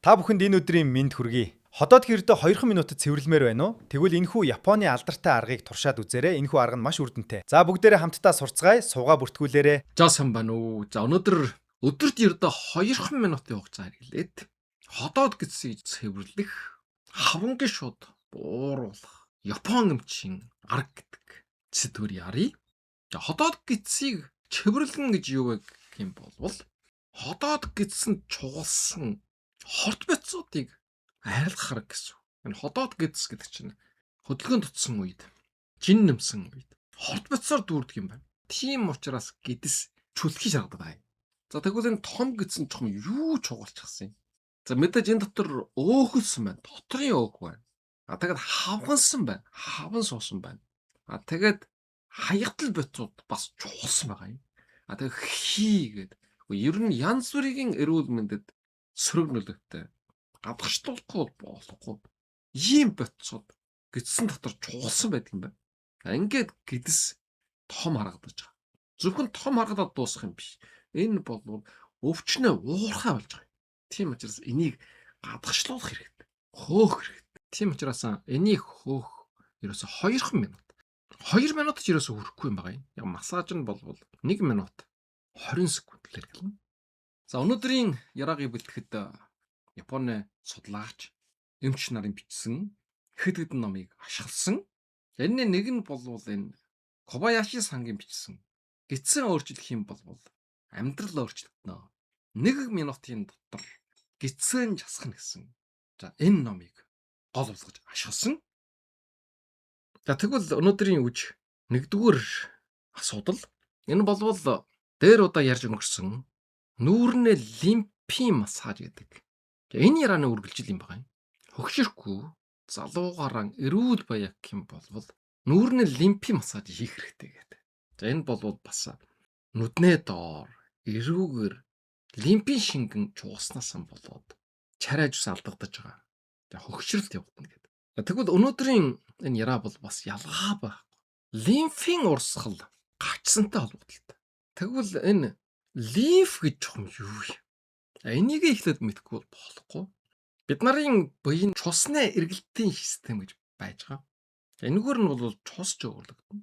Та бүхэнд энэ өдрийн мэнд хүргэе. Ходоод гэрдээ 2 минутад цэвэрлэмээр байна уу? Тэгвэл энэхүү Японы алдартай аргыг туршаад үзээрэй. Энэхүү арга нь маш үрдөнтэй. За бүгдээрээ хамтдаа сурцгаая, суугаа бүртгүүлээрэй. За сайн байна уу? За өнөөдөр өдөрт ердөө 2 минутын хугацаа хэрэглээд ходоод гисийг цэвэрлэх, хавангийн шууд бууруулах Япон эмчийн арга гэдэг сэдвээр ярий. За ходоод гисийг цэвэрлэн гэж юу вэ гэх юм бол ходоод гисэн чуулсан хорт бяцуудыг арилгах арга гэсэн. Энэ ходоод гис гэдэг чинь хөдөлгөөн тутсан үед, жин нэмсэн үед хорт бяцаар дүүрдэг юм байна. Тийм учраас гидс чүлхий шаарддаг бай. За тэгвэл энэ том гидсэн чухам юу чугалчихсан юм. За мэдээж энэ дотор өөхөлсөн байна. Дотрын өөх байна. Тэгээд хавгансан байна. Хаван суусан байна. Тэгээд хаягдл бяцууд бас чуулсан байгаа юм. Тэгээд хийгээд ер нь янз бүрийн эрүүл мэндэд сөрөг нөлөөтэй. Гадагшлуулахгүй болохгүй. Ийм бяцууд гидсэн дотор чуулсан байдаг юм байна. Ингээд гидс том харагдаж байгаа. Зөвхөн том харагдаад дуусах юм биш. Энэ бол өвчнөө уурхай болж байгаа. Тийм учраас энийг гадагшлуулах хэрэгтэй. Хөөх хэрэгтэй. Тийм учраас энийг хөөх ерөөсө 2 минут. 2 минут ч ерөөсө хүрэхгүй юм байгаа юм. Яг массаж нь бол 1 минут 20 секунд л хэрэглэнэ. За өнөөдрийн яраагийг бэлтгэхэд Японы судлаач эмч нарын бичсэн хэд хэдэн номыг ашигласан. Энэ нэг нь бол энэ Кобаяши сангийн бичсэн гидсэн өөрчлөх юм бол амьдрал өөрчлөгдөнө. 1 минутын дотор гидсэн жасах нь гэсэн. За энэ номыг гол болгож ашигласан. За тэгвэл өнөөдрийн үж нэгдүгээр асуудал энэ бол дээр удаа ярьж өнгөрсөн нүүрнээ лимфийн массаж гэдэг. Энэ ярианы үргэлжил юм байна. Хөгшөрхгүй залуугаараа эрүүл баяа гэх юм бол нүүрнээ лимфийн массаж хийх хэрэгтэй гэдэг. За энэ бол бас нүднээ доор эрүүгээр лимфийн шингэн чууснаас болоод чарайж ус алдагдаж байгаа. За хөгшрөлт явагдана гэдэг. Тэгвэл өнөөдрийн энэ яраа бол бас ялгаа байхгүй. Лимфийн урсгал гачсантай холбогдолтой. Тэгвэл энэ лимф гэж юм юу вэ? Энийг ихлэд мэдгүй болохгүй. Бид нарын буян цусны эргэлтийн систем гэж байж байгаа. Энэгээр нь бол цус ч өөрлөгдөн.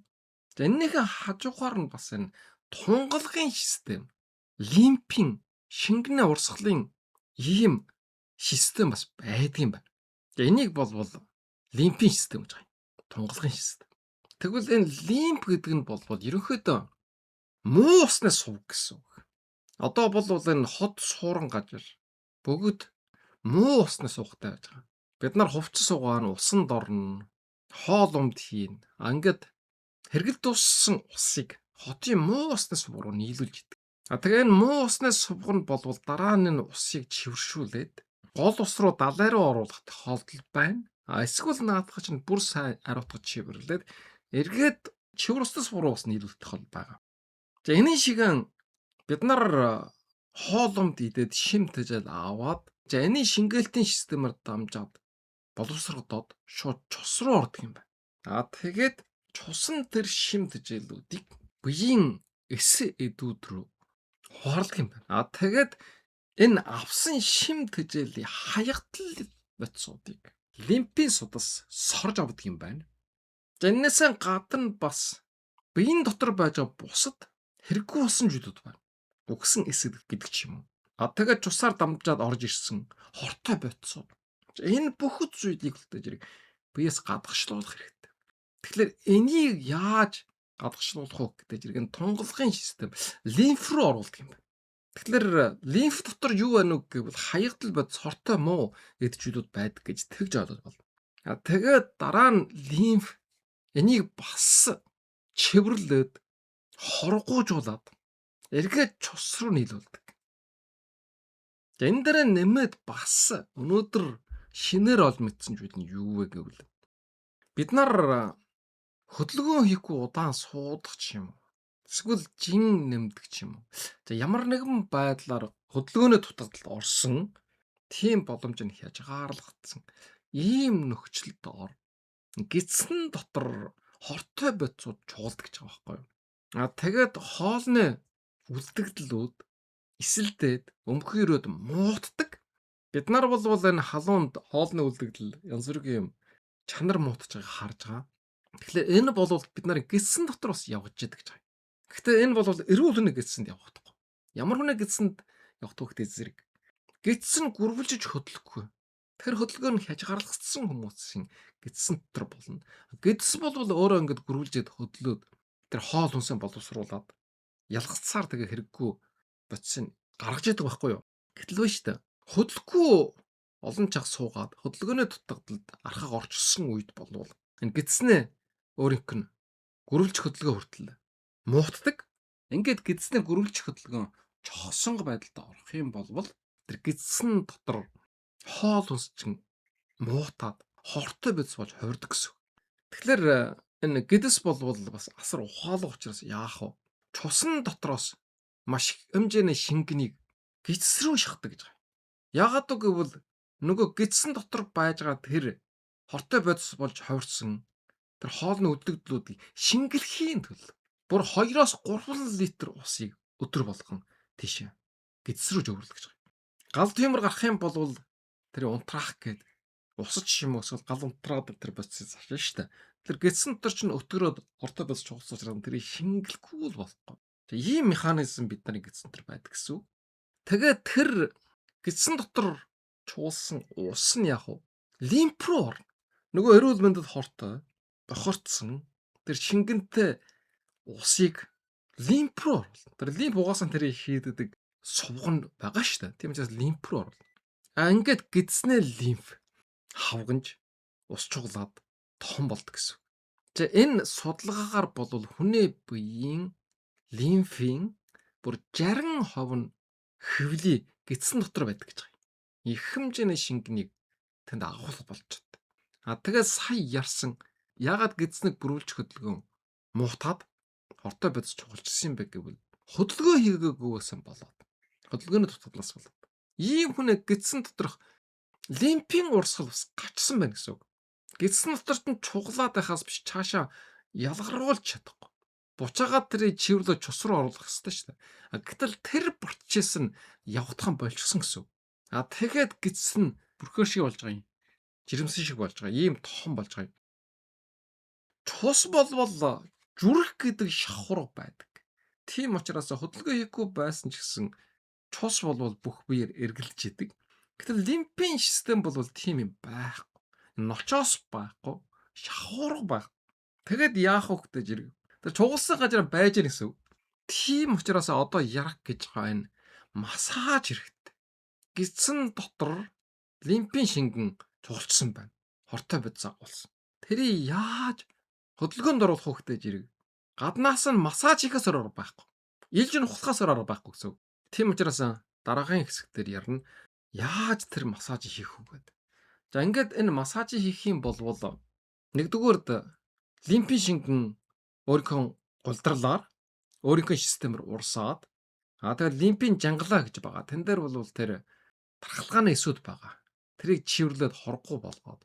За энэний хажуухаар нь бас энэ тунгалгын систем, лимфийн шингэнэ урсгалын ийм систем бас байдгийн байна. За энийг бол лимфийн систем гэж байна. Тунгалгын систем. Тэгвэл энэ лимф гэдэг нь бол ерөнхийдөө муу усны сув гэсэн үг. Одоо бол энэ хот сууран газар бүгд муу усны сувгатай байж байгаа. Бид нар хувцас угаана, усан дорно, хоол умд хийн. Ингээд хэргэлд дууссан усыг хотын муу усны сув руу нийлүүлж идэг. Тэгээ энэ муу усны сувг нь бол дараа нь энэ усыг чивэршүүлээд гол ус руу далай руу оруулах тохиолдол байна. Эсвэл наадах чинь бүр сайн ариутгаж чивэрлээд эргээд чивэр усны сув руу нийлүүлэх тохиолдол байгаа. За энэ шигэн бид нар хооломд идээд шим тэжээл аваад за энэ шингээлтийн системээр дамжаад боловсрогдоод шууд цус руу ордог юм байна. Тэгээд цусан тэр шим тэжээлүүдийг биеийн эс эдүүд рүү хуарлах юм байна. Тэгээд энэ авсан шим тэжээлийн хаягдл бацуудыг лимфийн судас сорж авдаг юм байна. За энэсээ гадна бас биеийн дотор байж байгаа бусад хэрэггүй усан зүйлүүд байна. Үгсэн эсэд гэдэг ч юм уу. Тэгээд цусаар дамжаад орж ирсэн хортой бодисууд. Энэ бүх зүйлийг л дэж биеэс гадагшлуулах хэрэгтэй. Тэгэхээр энийг яаж гадагшлуулах вэ гэдэг зэрэг тунгалгын систем лимф руу оруулдаг юм байна. Тэгэхээр лимф дотор юу байна вэ гэвэл хаягдл бодис хортой муу гэдэг зүйлүүд байдаг гэж тэгж ойлгож байна. Тэгээд дараа нь лимф энийг бас чивэрлээд хоргуужуулаад эргээд цус руу нийлүүлдэг. Энэ дээр нэмээд бас өнөөдөр шинээр олж мэдсэн зүйл нь юу вэ гэвэл бид нар хөдөлгөөн хийхгүй удаан суудах ч юм уу. Эсвэл жин нэмдэг ч юм уу. За ямар нэгэн байдлаар хөдөлгөөний дутагдалд орсон тийм боломж нь хязгаарлагдсан ийм нөхцөлд ор гидсэн дотор хортой бодисууд чуулдаг гэж байгаа байхгүй юу? Тэгээд хоолны үлдэгдлүүд эсэлдээд өмхөөрөөд муутдаг. Бид нар бол энэ халуунд хоолны үлдэгдэл янз бүрийн чанар муутж байгааг харж байгаа. Тэгэхээр энэ бол бид нарын гидсэн дотор бас явж идэг гэж байгаа. Гэхдээ энэ бол эрүүл хүний гидсэнд явахдаггүй. Ямар хүний гидсэнд явах вэ зэрэг. Гидсэн гүрвэлжиж хөдлөхгүй. Тэр хөдөлгөөн нь хязгаарлагдсан хүмүүсийн гидсэн дотор болно. Гидс бол өөрөө ингэж гүрвэлжээд хөдлөөд тэр хоол хүнсээ боловсруулад ялгцсаар тэгээ хэрэггүй бодис нь гаргаж яадаг байхгүй юу? Гэтэл вэ штэ. Хөдлөхгүй олон чаг суугаад хөдөлгөөний дутагдалд архаг орчсон үед болвол энэ гидснээ өөрийнх нь гүрвэлж хөдөлгөөн хүртэл муутдаг. Ингээд гидснээ гүрвэлж хөдөлгөөн чохсонго байдалд орох юм болвол тэр гидсэн дотор хоол хүнс чинь муутаад хортой бис болж хувирдаг гэсэн. Тэгэхээр энэ гидс болвол бас асар ухаалаг учраас яах вэ? Чусан дотроос маш их хэмжээний шингэнийг гидс рүү шахдаг гэж байна. Яагаад гэвэл нөгөө гидсэн дотор байж байгаа тэр хортой бодис болж хувирсан тэр хоолны үлдэгдлүүдийг шингэлэхийн тулд бүр 2-оос 3 литр усыг өдөр болгон тийш гидс рүү зөвөрлөг гэж байна. Гал тиймэр гарах юм бол тэр унтраах гээд усаж юм эсвэл гал унтраад тэр бодисыг зашин штэ. Тэр гидсэн дотор ч өтгөрөөд хортой бодис чухалсан учраас тэрийг шингэлэхгүй л болохгүй. Ийм механизм бид нарын гидсэн дотор байдаг гэсэн үг. Тэгээд тэр гидсэн дотор чуулсан ус нь яг лимф руу орно. Нөгөө эрүүл мэндэд хортой бохирдсан тэр шингэнтэй усыг лимф руу оруулна. Тэр лимф угаасаа тэрийг шийддэг сувган байгаа шүү дээ. Тийм учраас лимф руу оруулна. Ингээд гидснээ лимф хавганж ус чуглаад том болдог гэсэн. За энэ судалгаагаар бол хүний биеийн лимфийн бүр 60% нь хэвлий гидсэн дотор байдаг гэж байна. Их хэмжээний шингэнийг тэнд агуулга болж чаддаг. Тэгээд сая ярьсан ягаад гидснэг бүрүүлж хөдөлгөөн муутаад хортой бодис чухалчсан юм бэ гэвэл хөдөлгөөн хийгээгүйсэн болоод хөдөлгөөний дутагдлаас болоод ийм хүн гидсэн доторх лимфийн урсгал бас гачсан байна гэсэн үг. Гидсэн доторт нь чуглаад байхаас биш цаашаа ялгаруулж чадахгүй. Буцаагаад тэрийг чивэрлэж цус руу оруулах хэрэгтэй шүү дээ. Гэтэл тэр процесс нь явагдхан болчихсон гэсэн үг. Тэгээд гидсэн бүрхөө шиг болж байгаа юм. Жирэмсэн шиг болж байгаа. Ийм том болж байгаа юм. Цус болвол зүрх гэдэг шавхурга байдаг. Тийм учраас хөдөлгөөн хийхгүй байсан ч гэсэн цус болвол бүх биеэр эргэлж идэг. Гэтэл лимфийн систем бол тийм юм байхгүй. Ночоос байхгүй, шавхурга байх. Тэгэд яах вэ гэдэг зэрэг. Тэр чугалсан газар байж гэн гэсэн. Тийм учраас одоо ярах гэж байгаа энэ массаж хэрэгтэй. Гидсэн дотор лимфийн шингэн чугалчсан байна. Хортой бодис агуулсан. Тэрийг яаж хөдөлгөөнд оруулах вэ гэдэг зэрэг. Гаднаас нь массаж хийхээс өөр байхгүй. Илж нухлахаас өөр байхгүй гэсэн. Тийм учраас дараагийн хэсэгтэр ярина. Яаж тэр массаж хийх вэ гэдэг. За ингээд энэ массаж хийх юм бол нэгдүгээрд лимфийн шингэн өөрийнхөө гулдралаар өөрийнхөө системээр урсаад тэгээд лимфийн жангалаа гэж байгаа. Тэн дээр бол тэр тархалгааны эсүүд байгаа. Тэрийг чивэрлээд хоргохгүй болгоод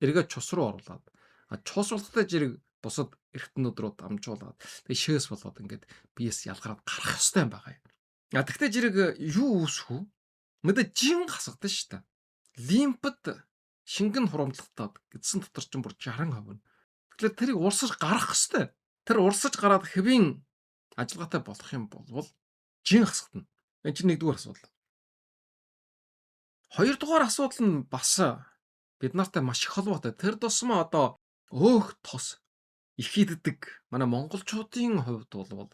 эргээд цус руу оруулаад цус болтой зэрэг бусад эргэтнүүд рүү дамжуулаад тэгээд шээс болоод ингээд биес ялгараад гарах ёстой юм байгаа юм. Тэгтээ зэрэг юу үүсэх вэ? Мэдээ жин хасагдсан шүү дээ. Лимфэд шингэн хурамдлагатаад гидсэн дотор ч бүр 60%. Тэгэхээр тэрийг урсаж гарах ёстой. Тэр урсаж гараад хэвийн ажиллагаатай болох юм бол жин хасагдана. Энэ чинь нэгдүгээр асуудал. Хоёрдугаар асуудал нь бас бид нартай маш их холбоотой. Тэр тусмаа одоо өөх тос их иддэг манай монголчуудын хувьд бол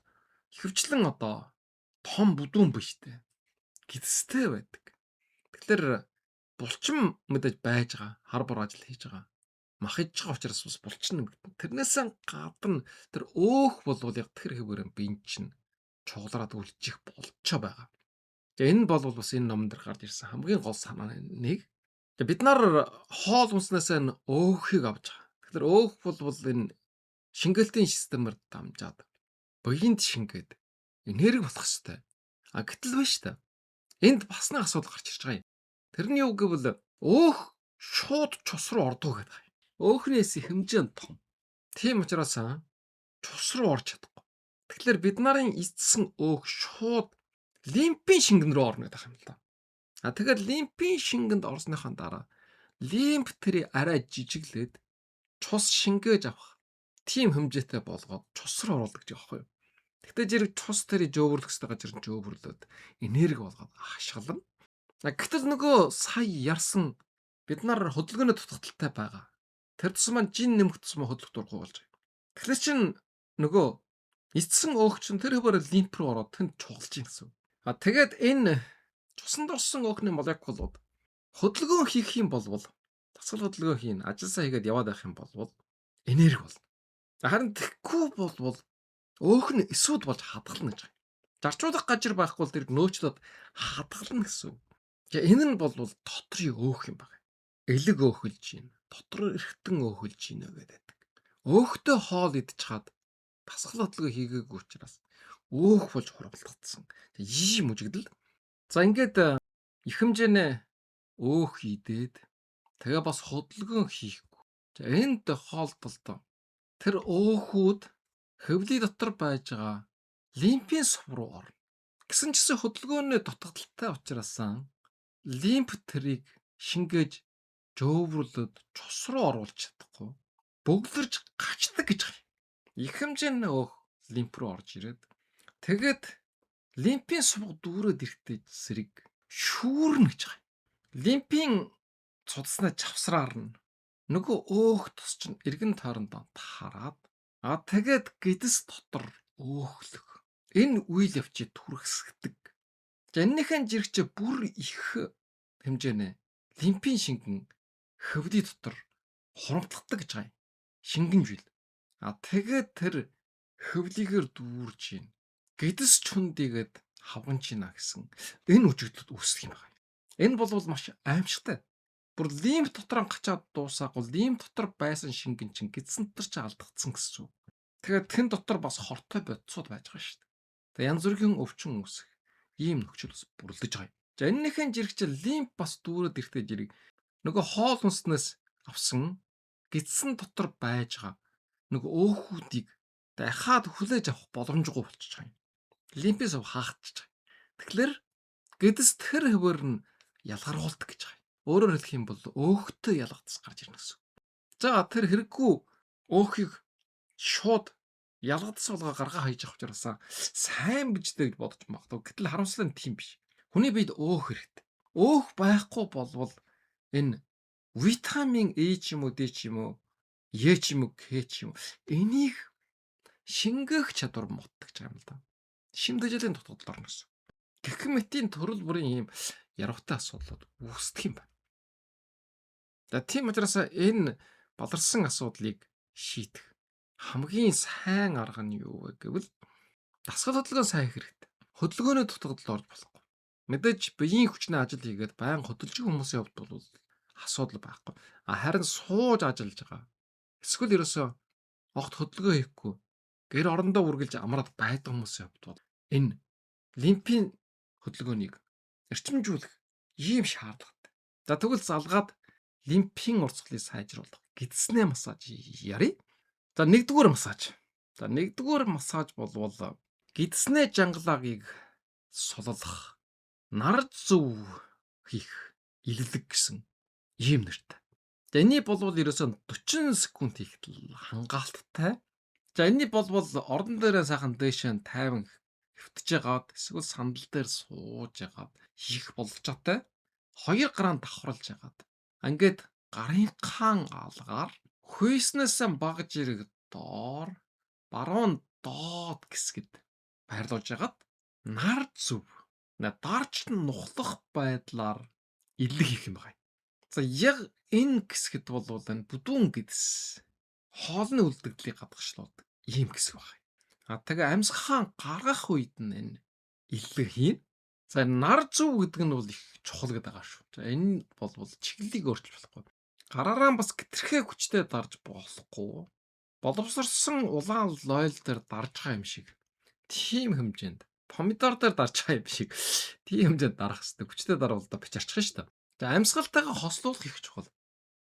ихэвчлэн одоо том бүдүүн биштэй гидстэй байдаг. Тэгэхээр булчин мэдээж байж байгаа. Хар бор ажил хийж байгаа. Махиж байгаа учраас бас булчин нэмэгдэн. Тэрнээс гадна тэр өөх бол яг тэр хэвээр биеийн чинь чуглараад үлжих болчоо байгаа. Тэгээ энэ бол бас энэ номон дээр гарч ирсэн хамгийн гол санаа нэг. Бид нар хоол хүнснээс нь өөхийг авч байгаа. Тэгэхээр өөх бол энэ шингэлтийн системээр дамжаад биеинд шингээд энерги болох хэвээр. Гэтэл биш та. Энд бас нэг асуудал гарч ирж байгаа юм. Тэрний үг гэвэл өөх шууд цус руу ордог гэдэг. Өөхнээс хэмжээ нь том. Тийм учраас цус руу орж чадахгүй. Тэгэхээр бид нарын эцсэн өөх шууд лимфийн шингэн рүү орно гэдэг юм л да. Тэгээд лимфийн шингэнд орсныхаа дараа лимф тэрийг арай жижиглээд цус шингээж авах тийм хэмжээтэй болгоод цус руу оруулдаг гэж байгаа юм. Тэгтээ зэрэг цус тэрийг жөөвөрлөх ёстой газар нь жөөвөрлөөд энерги болгоод ашиглана. Гэтэл нөгөө сая ярьсан бид нар хөдөлгөөний дутагдaltaй байгаа. Тэр тусам маань жин нэмэх тусам хөдөлгөх дургүй болж байгаа. Тэгэхээр чин нөгөө эцсэн өөх чин тэр хөвөр лимф рүү ороод тэнд чухалж юм гэсэн. Тэгээд энэ цусанд орсон өөхний молекулууд хөдөлгөөн хийх юм болвол дасгал хөдөлгөөн хийн, ажилсаа хийгээд яваад байх юм болвол энерги болно. Харин тэгэхгүй болвол өөх нь эсүүд болж хадгална гэж байна. Зарчуулах газар байхгүй бол тэр нөөцлөд хадгална гэсэн. Тэгээ энэ нь болвол дотрын өөх юм байна. Элэг өөхөлж байна. Дотор эргэтэн өөхөлж байна гэдэг. Өөхтэй хоол идчихад дасгал хөдөлгөөн хийгээгүй учраас өөх болж хурамлагдсан. Ийм үжигдэл. За ингээд их хэмжээний өөх идээд тэгээ бас хөдөлгөөн хийхгүй. За энд хоолтолдоо тэр өөхүүд хөвлийн дотор байж байгаа лимфийн сув руу орно. Гэсэн чсэн хөдөлгөөний дутагдaltaй учраас лимф тэрийг шингээж жөөврөлөд цус руу оруулж чадахгүй бөглөрж гачдаг гэж байна. Их хэмжээний өөх лимф руу орж ирээд тэгээд лимфийн сув дүүрээд ирэхдээ зэрэг шүүрнэ гэж байна. Лимфийн цудасны чавсраар нь нөгөө өөх тус чинь эргэн тойронд таарад тэгээд гэдэс дотор өөхлөх. Энэ үйл явцыг түргэсгдэг. За энэхэн жирэгч бүр их хэмжээний лимфийн шингэн хөвлийн дотор хурамтлагддаг гэж байна. Шингэнжил. Тэгээд тэр хөвлийгээр дүүрж ийн. Гэдэс чундигээд хавганж ийна гэсэн энэ үжигдлүүд үүсэх юм байна. Энэ бол маш аимшигтай. Бүр лимф дотор гачаад дуусаагүй лимф дотор байсан шингэн чинь гэдсэн дотор ч алдагдсан гэсэн үг. Тэгээд тэн дотор бас хортой бодисууд байж байгаа шүү дээ. Тэгээд янз бүрийн өвчин үүсэх ийм нөхцөл бас бүрлдэж байгаа юм. За энэнийхэн жирэгчл лимф бас дүүрээд ирэхдээ жирэг нөгөө хоол хүнснээс авсан гэдсэн дотор байж байгаа нөгөө өөхүүдийг дахиад хүлээж авах боломжгүй болчихж байгаа юм. Лимфээс хаагдчихж байгаа. Тэгэхээр гэдэс тэр хөвөр нь ялгаруулдаг гэж байгаа. Өөрөөр хэлэх юм бол өөхтэй ялгадас гарч ирнэ гэсэн. За тэр хэрэггүй өөхийг шууд ялгадас болгоо гаргаа хайж авах учраас сайн бижтэй гэж бодож магадгүй. Гэтэл харамсалтай нь тийм биш. Хүний биед өөх хэрэгтэй. Өөх байхгүй болвол энэ витамин E ч юм уу, D ч юм уу, Е ч юм уу, К ч юм уу энийг шингээх чадвар мутдаг юм л да. Шимдэжлийн дутагдал орно гэсэн. Гэх мэтийн төрөл бүрийн ийм яруутай асуудлууд үүсдэг юм байна. За тийм учраас энэ баларсан асуудлыг шийдэх хамгийн сайн арга нь юу вэ гэвэл дасгал хөдөлгөөн сайн хийх хэрэгтэй. Хөдөлгөөний дутагдал орж болохгүй. Мэдээж биеийн хүчний ажил хийгээд байн хөдөлж хүмүүсийн хувьд бол асуудал байхгүй. Харин сууж ажиллаж байгаа. Эсвэл ерөөсөө огт хөдөлгөөн хийхгүй гэр орондоо үргэлж амраад байдаг хүмүүсийн хувьд бол энэ лимфийн хөдөлгөөнийг эрчимжүүлэх ийм шаардлагатай. За тэгвэл залгаад лимфийн урсгалыг сайжруулах гэдэснээ массаж ярив. За нэгдүгээр массаж. За нэгдүгээр массаж болвол гэдэснээ жангалагыг суллах, нар зүв хийх, илэлэг гэсэн ийм нэртэй. За энийг болвол ерөөсөө 40 секунд хийхэд хангаалттай. За энийг болвол орон дээрээ сайхан дээшээ тайван хөвтөж яагаад эсвэл сандал дээр сууж яагаад хийх боломжтой. 2 грамм давхарлаж яагаад. Ингээд гарынхаа алгаар хүйснээс багж ирэх доор баруун доод гэсгэд байрлуулж яагаад нар зүв дарж нухлах байдлаар илэг хийх юм байна. За яг энэ гэсгэд бол энэ бүдүүн гэдэс хоолны үлдэгдлийг гадагшлуулдаг ийм гэсэг байна. Тэгээ амьсгаан гаргах үед нь энэ илэг хийн. За нар зүв гэдэг нь бол их чухал гэдэг байгаа шүү. За энэ бол чиглэлийг өөрчилж болохгүй. Гараараа бас гэтэрхээ хүчтэй дарж болохгүй. Боловсрсон улаан лойл дээр дарж байгаа юм шиг. Тийм хэмжээнд помидор дээр дарж байгаа юм шиг. Тийм хэмжээнд дарах хэрэгтэй. Хүчтэй дарвал бичарчих шүү дээ. За амьсгалтайгаа хослуулах их чухал.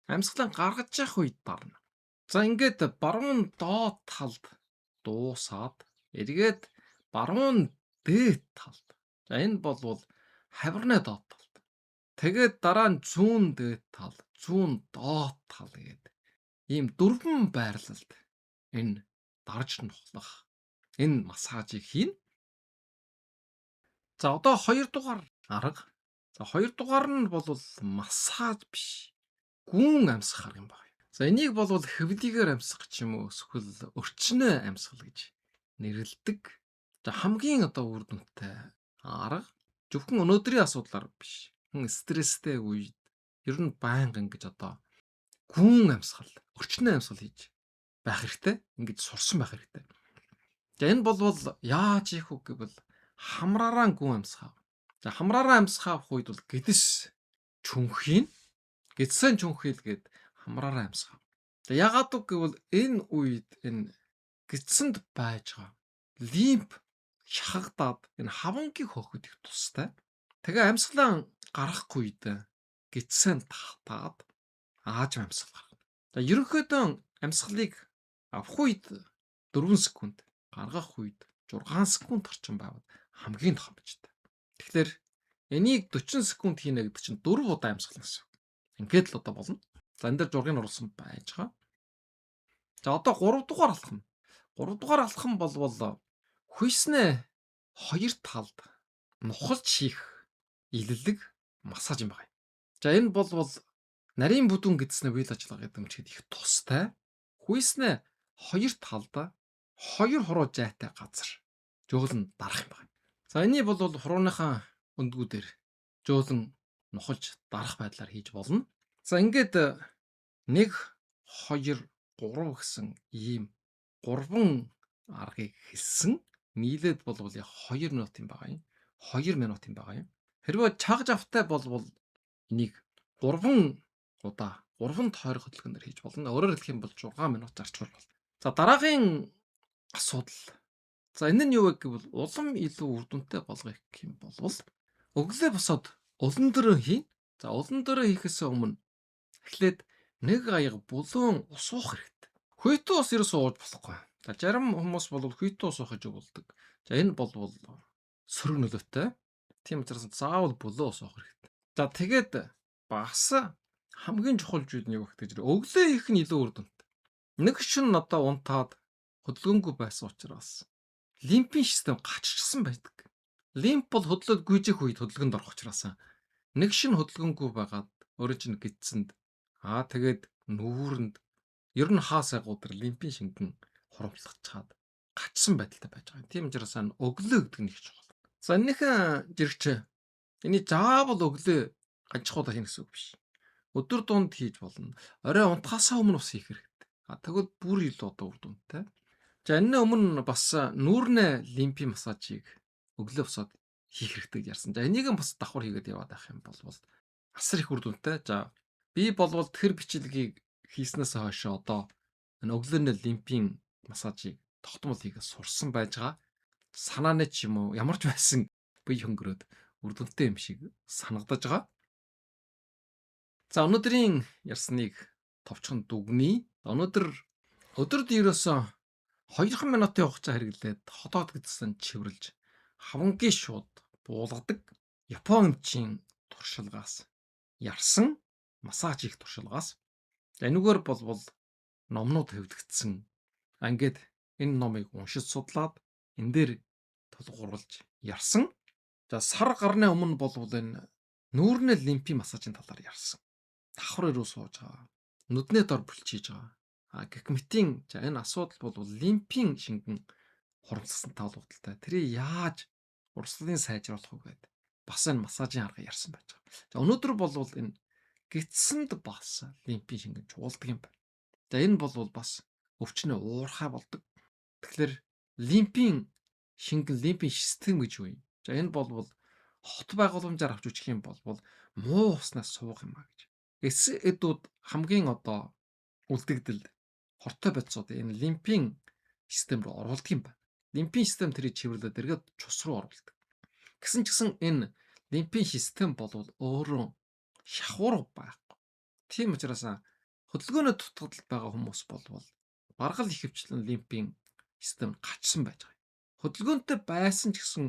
Амьсгалаа гаргаж явах үед дарна. За ингээд баруун доод талд дуусаад эргээд баруун дээд талд. За энэ болвол хавирны доод талд. Тэгээд дараа нь зүүн дээд тал, зүүн доод тал гэдэг ийм дөрвөн байрлалд энэ дарж нухлах энэ массажийг хийн. За одоо 2 дугаар арга. За 2 дугаар нь бол массаж биш. Гүүн амьсгах арга юм байна. За энийг бол хэвлийгээр амьсгах ч юм уу эсвэл өрчнөө амьсгал гэж нэрлэдэг. За хамгийн одоо үр дүнтэй арга зөвхөн өнөөдрийн асуудлаар биш. Стресстэй үед ер нь байнга ингэж одоо гүүн амьсгал, өрчнөө амьсгал хийж байх хэрэгтэй. Ингэж сурсан байх хэрэгтэй. За энэ бол яаж хийх вэ гэвэл хамраараа гүн амьсгах. За хамраараа амьсгах үед бол гэдэс чүнхийн гэдсэн чүнхийл гээд хамраараа амьсгах. За ягаад гэвэл энэ үед энэ гэдсэнд байж байгаа лимф шахагдаад энэ хавангийн хөхөд их тустай. Тэгээ амьсгалаа гаргахгүй үед гэдсэн татаад ааж амьсгал гаргана. За ерөнхийдөө амьсгалыг авах үед 4 секунд, гаргах үед 6 секунд орчим байвал хамгийн тохиомжтой. Тэгэхээр энийг 40 секунд хийнэ гэдэг чинь 4 удаа амьсгална гэсэн. Ингээд л одоо болно. За энэ дээр зургийг оруулсан байж байгаа. За одоо 3 дугаар алхам. 3 дугаар алхам болвол хүйснээ 2 талд нухалж хийх илэлэг массаж юм байна. За энэ болвол нарийн бүдүүн гэдснээ үйл ажиллагаа гэдэг юм чихэд их тустай. Хүйснээ 2 талд 2 хуруу жайтай газар жөөлн дарах юм байна. За энийг бол хурууныхаа өндгүүдээр жөөлн нухалж дарах байдлаар хийж болно. За ингээд 1 2 3 гэсэн ийм 3 аргыг хэлсэн. Нийлээд болвол яг 2 минут юм байгаа юм. 2 минут юм байгаа юм. Хэрвээ чаг завтай болвол энийг 3 удаа 3 тойрог хөдөлгөөнөөр хийж болно. Өөрөөр хэлэх юм бол 6 минут зарчмаар болно. За дараагийн асуудал. За энэ нь юу вэ гэвэл улам илүү үр дүнтэй болгох юм бол өглөө босоод улан дөрөө хийн. За улан дөрөө хийхээс өмнө эхлээд 1 аяга булуун ус уух хэрэгтэй. Хүйтэн ус ерөөсөө ууж болохгүй. За зарим хүмүүс бол хүйтэн ус уух гэж өгүүлдэг. За энэ бол сөрөг нөлөөтэй. Тийм учраас заавал булуун ус уух хэрэгтэй. За тэгээд бас хамгийн чухал зүйл нь юу вэ гэхээр өглөө хийх нь илүү үр дүнтэй. Нэг шин одоо унтаад хөдөлгөөнгүй байсан учраас лимфийн систем гаччихсан байдаг. Лимф бол хөдлөлт гүйжих үед хөдөлгөөнд орох учраас нэг шин хөдөлгөөнгүй байгаад өөрөө чинь гидсэнд тэгээд нүүрэнд ер нь хаа сайгуудэр лимфийн шингэн хурамчлах чаад гачсан байдалтай байж байгаа. Тийм учраас өглөө гэдэг нь их чухал. За энэхээ жирэгч энийг заавал өглөө ганцхан удаа хийнэ гэсэн үг биш. Өдөр дунд хийж болно. Орой унтахаасаа өмнө бас хийх хэрэгтэй. Тэгвэл бүр илүү одоо үр дүнтэй. За энэ өмнө бас нүүрнэ лимфийн массажийг өглөө босоод хийх хэрэгтэй гэж ярьсан. За энийг бас давхар хийгээд яваад байх юм бол асар их үр дүнтэй. За би болвол тэр бичлэгийг хийснээс хойш одоо энэ өглөөний лимфийн массажийг тогтмол хийгээд сурсан байж байгаа. Санааны ч юм уу ямар ч байсан бие хөнгөрөөд үр дүнтэй юм шиг санагдаж байгаа. За өнөөдрийн ярьсныг товчхон дүгнэе. Өдөрт ерөөсөө 2 минутын хугацаа хэрэглээд хотоод гэдсэн чивэрлж хавангийн шууд буулгадаг Япон эмчийн туршилгаас ярьсан массаж их туршилгаас энэгээр болвол номнууд хэвлэгдсэн. Ингээд энэ номыг уншиж судлаад энэ дээр тулгуурлаж ярьсан. За сар гарны өмнө болвол энэ нүүрнэ лимфийн массажийн талаар ярьсан. Давхар руу сууж байгаа. Нүдний дор бүлчиж байгаа. Гекметийн энэ асуудал бол лимфийн шингэн хурамцсан таалуудтай. Тэрийг яаж урсгалын сайжруулах вэ гэдэг бас энэ массажийн арга ярьсан байж байгаа. За өнөөдөр бол энэ гидсэнд бас лимфийн шингэн чуулдаг юм байна. За энэ бол бас өвчнөө уурхай болдог. Тэгэхээр лимфийн шингэн лимфийн систем гэж юу юм? За энэ бол хот байгууламжаар авч үжих юм бол муу уснаас суух юм а гэж. Эдүүд хамгийн одоо үлдэгдэл хортой бодисууд энэ лимфийн систем рүү оруулдаг юм байна. Лимфийн систем тэрийг чивэрлээд эргээд цус руу оруулдаг. Гэсэн ч гэсэн энэ лимфийн систем бол өөрөө шахуур байхгүй. Тийм учраас хөдөлгөөний дутагдaltaд байгаа хүмүүс бол баргал ихэвчлэн лимфийн систем гачсан байж байгаа. Хөдөлгөөнтэй байсан ч гэсэн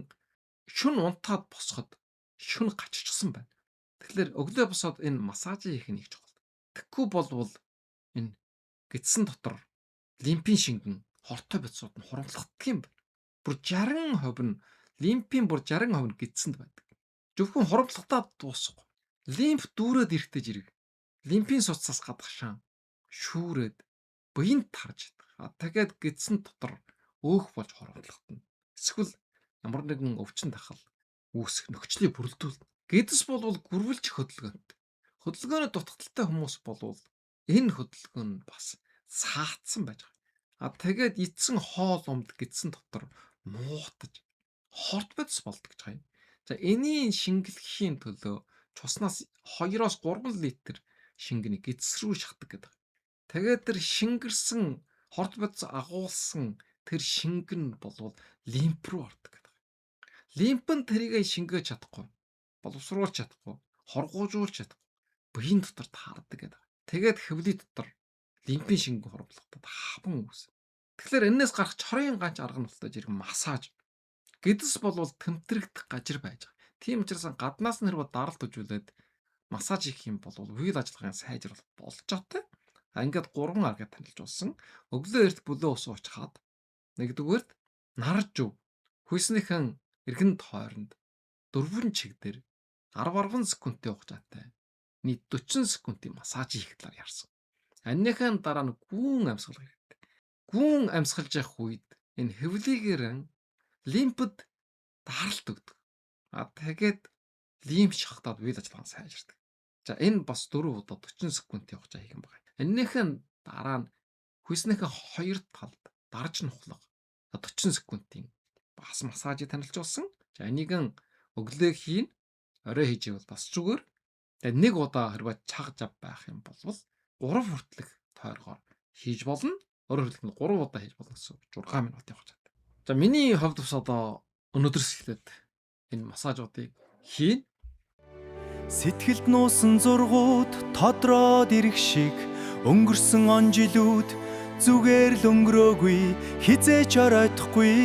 шүн унтаад босоход шүн гаччихсан байна. Тэгэхээр өглөө босоод энэ массажийг хийх нь их чухал. Тэгэхгүй болвол энэ гидсэн дотор лимфийн шингэн хортой бодисууд нь хурамлагддаг юм байна. Бүр 60% нь лимфийн бүр 60% нь гидсэнд байдаг. Зөвхөн хурамлагдаад дуусахгүй. Лимф дүүрээд ирэхдээ зэрэг лимфийн судсаас гадагшаан шүүрээд буйнд тарж байдаг. Тэгээд гидсэн дотор өөх болж хурамлагдана. Эсвэл ямар нэгэн өвчин тахал үүсэх нөхцөлийг бүрэлдүүлнэ. Гидс болвол гүрвэлж хөдөлгөөнтэй. Хөдөлгөөний дутагдaltaй хүмүүс болвол энэ хөдөлгөөн нь бас саатсан байж байгаа. Тэгээд эцсэн хоол умд гидсэн дотор муутаж хорт бодис болдог гэж байна. За энийн шингэлэхийн төлөө цуснаас 2-оос 3 литр шингэнийг гидс рүү шахдаг гэдэг. Тэгээд тэр шингэрсэн хорт бодис агуулсан тэр шингэн болвол лимф рүү ордог гэдэг. Лимф нь тэрийг шингээж чадахгүй, боловсруулж чадахгүй, хоргоожуулж чадахгүй, биеийн дотор таардаг гэдэг. Тэгээд хөвлийн дотор лимфийн шингэн хурамлагдаад хаван үүснэ. Тэгэхээр энээс гарах чорын ганц арга нь болтой зэрэг массаж. Гидс болвол тэмтрэгдэх гажир байж байгаа. Тийм учраас гаднаас нь хэрвээ даралт үзүүлээд массаж хийх юм бол үйл ажиллагааны сайжруулалт болж байгаа. Ингээд 3 аргыг танилж болсон. Өглөө эрт бүлөө ус уучхаад нэгдүгээрт нар жив хүйснийхэн эргэн тойронд 4 чиг дээр 10 секундтэй хугацаатай нийт 40 секундын массаж хийх талаар ярьсан. Анныхаа дараа нь гүн амьсгал хэрэгтэй. Гүн амьсгалж явах үед энэ хөвлийгэр лимфэд даралт өгдөг. Тэгээд лимф шахтаад үйл ажиллагаа сайжирдаг. За энэ бас 4 удаа 40 секундын хугацаа хийх юм байна. Эннийхэн дараа нь хүйснийхэн 2 талд дарж нухлах 40 секундын бас массажийг танилж болсон. За энийг өглөө хийн, орой хийж ивэл бас зүгээр. Тэгээд нэг удаа хэрвээ чаг жав байх юм бол 3 хүртэлх тойргоор хийж болно. Өөрөөр хэлбэл 3 удаа хийж болно гэсэн 6 минутын хугацаатай. За миний хувьд бас одоо өнөөдрөөс эхлээд энэ массажуудыг хийн. Сэтгэлд нуусан зургууд тодроод ирэх шиг өнгөрсөн он жилүүд зүгээр л өнгөрөөгүй хизээч оройтхгүй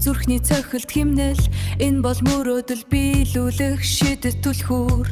зүрхний цохилт химнэл энэ бол мөрөөдөл биелүүлэх шидэт түлхүүр